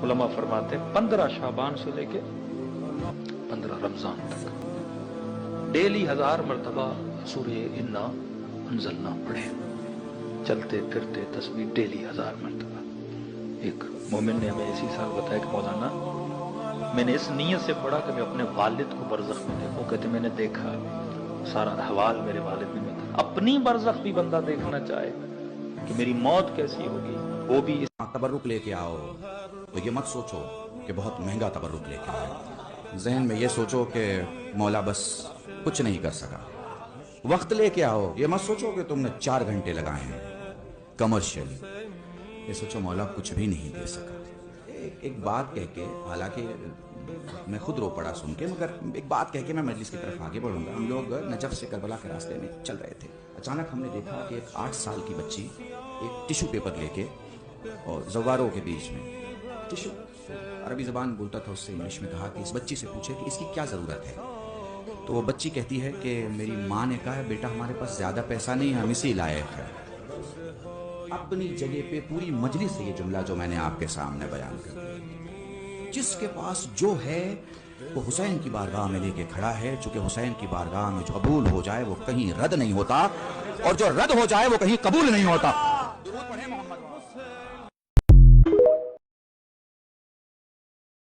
उलमा फरमाते हैं 15 शाबान से लेके 15 रमजान तक डेली 1000 मरतबा सूरह इन्ना अंजलना पढ़े, चलते फिरते तस्बीह डेली 1000 मरतबा। एक मोमिन ने हमें इसी साल बताया कि मौलाना मैंने इस नीयत से पढ़ा कि मैं अपने वालिद को बरज़ख में देखूं। कहते मैंने देखा सारा अहवाल मेरे वालिद ने बताया। अपनी बरज़ख भी बंदा देखना चाहे कि मेरी मौत कैसी होगी, वो भी तबर्रुक लेके आओ तो ये मत सोचो कि बहुत महंगा तबर्रुक लेके आओ। जहन में ये सोचो कि मौला बस कुछ नहीं कर सका। वक्त लेके आओ, ये मत सोचो कि तुमने 4 घंटे लगाए हैं कमर्शियली। ये सोचो मौला कुछ भी नहीं दे सका। एक बात कह के, हालांकि मैं खुद रो पड़ा सुन के, मगर एक बात कह के मैं मजलिस की तरफ आगे बढ़ूंगा। हम लोग नजफ से करबला के रास्ते में चल रहे थे। अचानक हमने देखा कि एक 8 साल की बच्ची एक टिश्यू पेपर लेके और जवारों के बीच में टिश्यू, अरबी ज़बान बोलता था, उससे इंग्लिश में कहा कि इस बच्ची से पूछे कि इसकी क्या ज़रूरत है। तो वो बच्ची कहती है कि मेरी माँ ने कहा है बेटा हमारे पास ज़्यादा पैसा नहीं है, हम इसी लायक है। अपनी जगह पे पूरी मजलिस से ये जुमला जो मैंने आपके सामने बयान कर दिया। जिसके पास जो है वो हुसैन की बारगाह में लेके खड़ा है, चूंकि हुसैन की बारगाह में जो कबूल हो जाए वो कहीं रद्द नहीं होता, और जो रद्द हो जाए वो कहीं कबूल नहीं होता।